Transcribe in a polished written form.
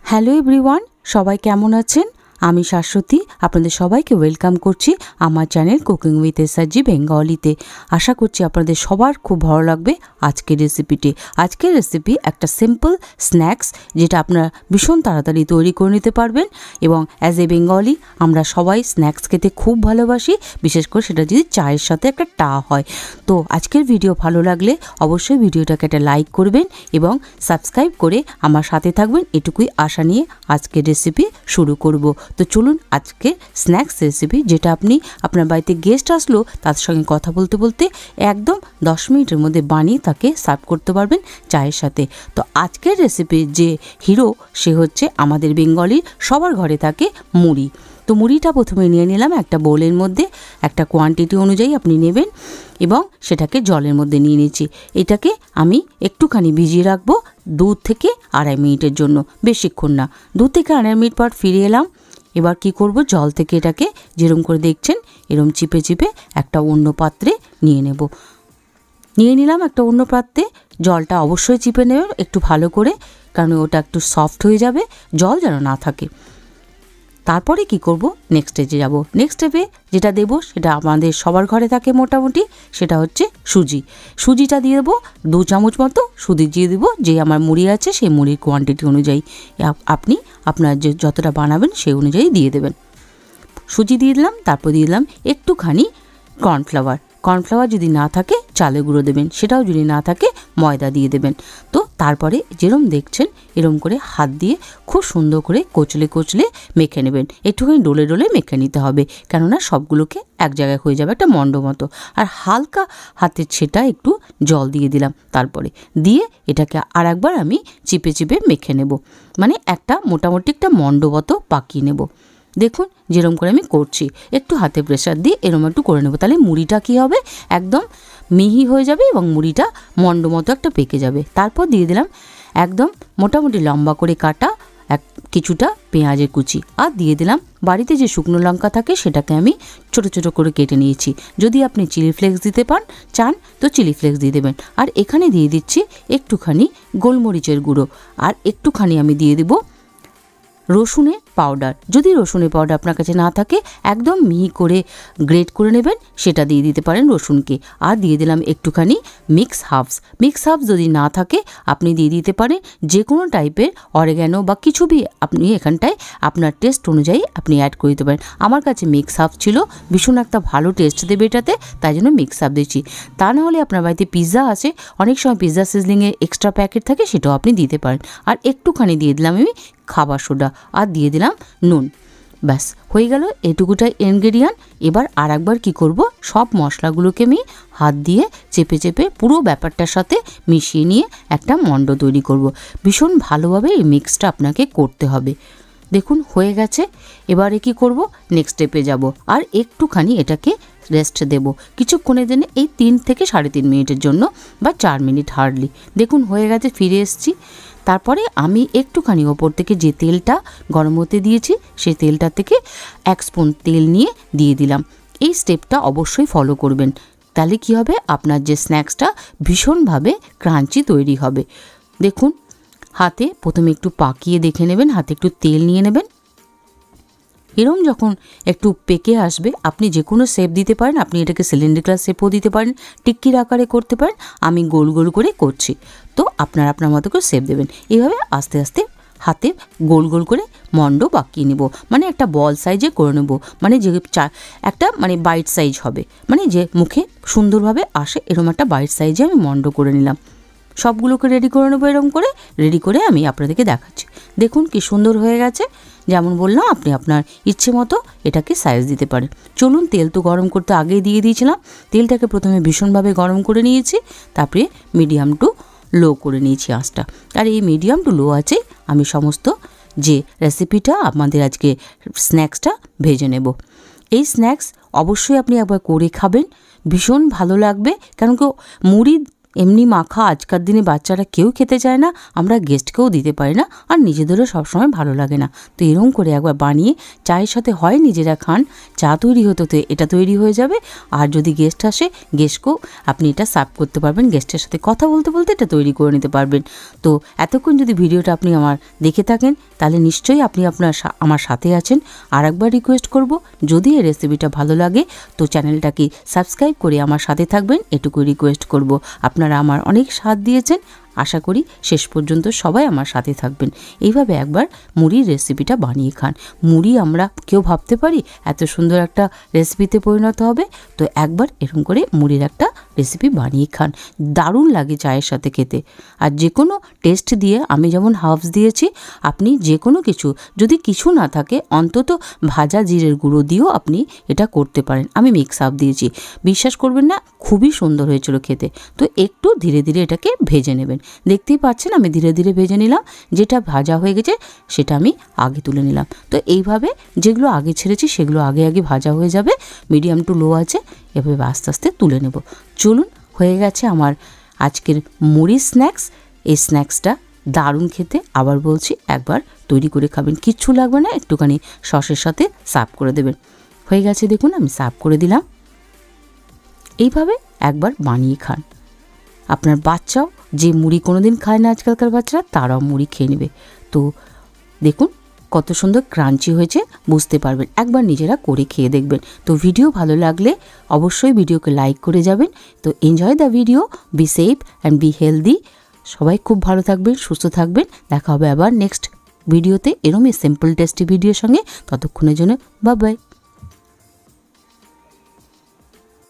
Hello everyone, সবাই কেমন আছেন? আমি শাশ্বতী আপনাদের সবাইকে ওয়েলকাম করছি আমার চ্যানেল কুকিং উইথ এসআরজি বেঙ্গলিতে। আশা করছি আপনাদের সবার খুব ভালো লাগবে আজকের রেসিপিটি। আজকের রেসিপি একটা সিম্পল স্ন্যাক্স, যেটা আপনারা ভীষণ তাড়াতাড়ি তৈরি করে নিতে পারবেন। এবং অ্যাজ এ বেঙ্গলি আমরা সবাই স্ন্যাক্স খেতে খুব ভালোবাসি, বিশেষ করে সেটা যদি চায়ের সাথে একটা টা হয়। তো আজকের ভিডিও ভালো লাগলে অবশ্যই ভিডিওটাকে একটা লাইক করবেন এবং সাবস্ক্রাইব করে আমার সাথে থাকবেন, এটুকুই আশা নিয়ে আজকের রেসিপি শুরু করব। তো চলুন আজকে স্ন্যাক্স রেসিপি, যেটা আপনি আপনার বাড়িতে গেস্ট আসলো তার সঙ্গে কথা বলতে বলতে একদম 10 মিনিটের মধ্যে বানিয়ে তাকে সার্ভ করতে পারবেন চায়ের সাথে। তো আজকের রেসিপির যে হিরো, সে হচ্ছে আমাদের বেঙ্গলির সবার ঘরে থাকে মুড়ি। তো মুড়িটা প্রথমে নিয়ে নিলাম একটা বোলের মধ্যে, একটা কোয়ান্টিটি অনুযায়ী আপনি নেবেন এবং সেটাকে জলের মধ্যে নিয়ে নিচ্ছি। এটাকে আমি একটুখানি ভিজিয়ে রাখবো 2 থেকে আড়াই মিনিটের জন্য, বেশিক্ষণ না। 2 থেকে আড়াই মিনিট পর ফিরে এলাম। এবার কি করব, জল থেকে এটাকে যেরকম করে দেখছেন এরকম চিপে চিপে একটা অন্য পাত্রে নিয়ে নেব। নিয়ে নিলাম একটা অন্য পাত্রে। জলটা অবশ্যই চিপে নেবেন একটু ভালো করে, কারণ ওটা একটু সফট হয়ে যাবে, জল যেন না থাকে। তারপরে কি করব, নেক্সট স্টেজে যাব। নেক্সট স্টেপে যেটা দেব সেটা আমাদের সবার ঘরে থাকে মোটামুটি, সেটা হচ্ছে সুজি। সুজিটা দিয়ে দেবো 2 চামচ মতো সুজি দিয়ে দেবো, যে আমার মুড়ি আছে সেই মুড়ির কোয়ান্টিটি অনুযায়ী আপনি আপনার যে যতটা বানাবেন সেই অনুযায়ী দিয়ে দেবেন। সুজি দিয়ে দিলাম, তারপর দিয়ে দিলাম একটুখানি কর্নফ্লাওয়ার। কর্নফ্লাওয়ার যদি না থাকে চালের গুঁড়ো দেবেন, সেটাও যদি না থাকে ময়দা দিয়ে দেবেন। তো তারপরে যেরম দেখছেন এরম করে হাত দিয়ে খুব সুন্দর করে কচলে কচলে মেখে নেবেন। একটুখানি ডলে ডলে মেখে নিতে হবে, কেননা সবগুলোকে এক জায়গায় হয়ে যাবে একটা মণ্ড মতো। আর হালকা হাতের ছেটা একটু জল দিয়ে দিলাম, তারপরে দিয়ে এটাকে আর একবার আমি চিপে চিপে মেখে নেব, মানে একটা মোটামুটি একটা মণ্ড মতো পাকিয়ে নেব। দেখুন যেরকম করে আমি করছি, একটু হাতে প্রেসার দিয়ে এরকম একটু করে নেব, তাহলে মুড়িটা কী হবে, একদম মিহি হয়ে যাবে এবং মুড়িটা মণ্ড মতো একটা পেকে যাবে। তারপর দিয়ে দিলাম একদম মোটামুটি লম্বা করে কাটা কিছুটা পেঁয়াজের কুচি, আর দিয়ে দিলাম বাড়িতে যে শুকনো লঙ্কা থাকে সেটাকে আমি ছোট ছোট করে কেটে নিয়েছি। যদি আপনি চিলি ফ্লেক্স দিতে চান তো চিলি ফ্লেক্স দিয়ে দেবেন। আর এখানে দিয়ে দিচ্ছি একটুখানি গোলমরিচের গুঁড়ো, আর একটুখানি আমি দিয়ে দেবো রসুনের পাউডার। যদি রসুনের পাউডার আপনার কাছে না থাকে একদম মিহি করে গ্রেট করে নেবেন, সেটা দিয়ে দিতে পারেন রসুনকে। আর দিয়ে দিলাম একটুখানি মিক্স হার্বস। যদি না থাকে আপনি দিয়ে দিতে পারেন যে কোনো টাইপের অরেগানো বা কিছু বি আপনি এখানটায় আপনার টেস্ট অনুযায়ী আপনি অ্যাড করে দিতে পারেন। আমার কাছে মিক্স হার্বস ছিল, ভীষণ একটা ভালো টেস্ট দেবে এটাতে, তাই জন্য মিক্স হার্বস দিচ্ছি। তা না হলে আপনার বাড়িতে পিৎজা আছে, অনেক সময় পিৎজা সিজলিংয়ের এক্সট্রা প্যাকেট থাকে, সেটাও আপনি দিতে পারেন। আর একটুখানি দিয়ে দিলাম আমি খাবার সোডা, আর দিয়ে দিলাম নুন। ব্যাস হয়ে গেল এটুকুটাই ইনগ্রেডিয়েন্ট। এবার আর একবার কী করব, সব মশলাগুলোকে আমি হাত দিয়ে চেপে চেপে পুরো ব্যাপারটার সাথে মিশিয়ে নিয়ে একটা মণ্ড তৈরি করব। ভীষণ ভালোভাবে এই মিক্সটা আপনাকে করতে হবে। দেখুন হয়ে গেছে। এবারে কি করব, নেক্সট স্টেপে যাব আর একটুখানি এটাকে রেস্ট দেব কিছুক্ষণের জন্য, এই 3 থেকে 3.5 মিনিটের জন্য বা 4 মিনিট হার্ডলি। দেখুন হয়ে গেছে, ফিরে এসেছি। তারপরে আমি একটুখানি ওপর থেকে যে তেলটা গরম হতে দিয়েছি সেই তেলটা থেকে 1 স্পুন তেল নিয়ে দিয়ে দিলাম। এই স্টেপটা অবশ্যই ফলো করবেন, তাহলে কি হবে, আপনার যে স্ন্যাক্সটা ভীষণভাবে ক্রাঞ্চি তৈরি হবে। দেখুন হাতে প্রথমে একটু পাকিয়ে দেখে নেবেন, হাতে একটু তেল নিয়ে নেবেন। এরম যখন একটু পেকে আসবে আপনি যে কোনো শেপ দিতে পারেন। আপনি এটাকে সিলিন্ড্রিক্যাল শেপও দিতে পারেন, টিক্কির আকারে করতে পারেন। আমি গোল গোল করে করছি, তো আপনার মতো করে শেপ দেবেন। এইভাবে আস্তে আস্তে হাতে গোল গোল করে মণ্ড বাকিয়ে নেব, মানে একটা বল সাইজে করে নেব, মানে যে একটা মানে বাইট সাইজ হবে, মানে যে মুখে সুন্দরভাবে আসে এরকম একটা বাইট সাইজে আমি মণ্ড করে নিলাম। সবগুলোকে রেডি করে নেবো, এরকম করে রেডি করে আমি আপনাদেরকে দেখাচ্ছি। দেখুন কি সুন্দর হয়ে গেছে। যেমন বললাম আপনি আপনার ইচ্ছে মতো এটাকে সাইজ দিতে পারেন। চলুন, তেল তো গরম করতে আগেই দিয়ে দিয়েছিলাম। তেলটাকে প্রথমে ভীষণভাবে গরম করে নিয়েছি, তারপরে মিডিয়াম টু লো করে নিয়েছি আঁচটা। আর এই মিডিয়াম টু লো আছে আমি সমস্ত যে রেসিপিটা আমাদের আজকে স্ন্যাক্সটা ভেজে নেব। এই স্ন্যাক্স অবশ্যই আপনি একবার করে খাবেন, ভীষণ ভালো লাগবে। কারণ মুড়ি এমনি মাখা আজকাল দিনে বাচ্চারা কেউ খেতে চায় না, আমরা গেস্টকেও দিতে পারি না, আর নিজেদেরও সবসময় ভালো লাগে না। তো এরকম করে একবার বানিয়ে চায়ের সাথে হয় নিজেরা খান, চা তৈরি হতে তো এটা তৈরি হয়ে যাবে, আর যদি গেস্ট আসে গেস্টকেও আপনি এটা সার্ভ করতে পারবেন, গেস্টের সাথে কথা বলতে বলতে এটা তৈরি করে নিতে পারবেন। তো এতক্ষণ যদি ভিডিওটা আপনি আমার দেখে থাকেন তাহলে নিশ্চয়ই আপনি আমার সাথে আছেন। আর একবার রিকোয়েস্ট করব, যদি এই রেসিপিটা ভালো লাগে তো চ্যানেলটাকে সাবস্ক্রাইব করে আমার সাথে থাকবেন, এটুকুই রিকোয়েস্ট করব। আপনারা আমার অনেক সাথ দিয়েছেন, আশা করি শেষ পর্যন্ত সবাই আমার সাথে থাকবেন। এইভাবে একবার মুড়ির রেসিপিটা বানিয়ে খান। মুড়ি আমরা কেউ ভাবতে পারি এত সুন্দর একটা রেসিপিতে পরিণত হবে, তো একবার এরকম করে মুড়ির একটা রেসিপি বানিয়ে খান, দারুণ লাগে চায়ের সাথে খেতে। আর যে কোনো টেস্ট দিয়ে, আমি যেমন হার্বস দিয়েছি, আপনি যে কোনো কিছু, যদি কিছু না থাকে অন্তত ভাজা জিরের গুঁড়ো দিয়েও আপনি এটা করতে পারেন। আমি মিক্স আপ দিয়েছি, বিশ্বাস করবেন না, খুবই সুন্দর হয়েছিল খেতে। তো একটু ধীরে ধীরে এটাকে ভেজে নেবেন। দেখতেই পাচ্ছেন আমি ধীরে ধীরে ভেজে নিলাম, যেটা ভাজা হয়ে গেছে সেটা আমি আগে তুলে নিলাম। তো এইভাবে যেগুলো আগে ছেড়েছি সেগুলো আগে আগে ভাজা হয়ে যাবে, মিডিয়াম টু লো আছে, এভাবে আস্তে আস্তে তুলে নেব। চলুন, হয়ে গেছে আমার আজকের মুড়ি স্ন্যাক্স। এই স্ন্যাক্সটা দারুণ খেতে, আবার বলছি একবার তৈরি করে খাবেন, কিচ্ছু লাগবে না, একটুখানি সসের সাথে সার্ভ করে দেবেন। হয়ে গেছে দেখুন, আমি সার্ভ করে দিলাম। এইভাবে একবার বানিয়ে খান, আপনার বাচ্চাও, যে মুড়ি কোনোদিন খায় না আজকালকার বাচ্চারা, তারাও মুড়ি খেয়ে নেবে। তো দেখুন কত সুন্দর ক্রাঞ্চি হয়েছে, বুঝতে পারবেন, একবার নিজেরা করে খেয়ে দেখবেন। তো ভিডিও ভালো লাগলে অবশ্যই ভিডিওকে লাইক করে যাবেন। তো enjoy the video, be safe and be healthy. সবাই খুব ভালো থাকবেন, সুস্থ থাকবেন। দেখা হবে আবার নেক্সট ভিডিওতে এরকমই সিম্পল টেস্টি ভিডিওর সঙ্গে। ততক্ষণের জন্য বাই বাই।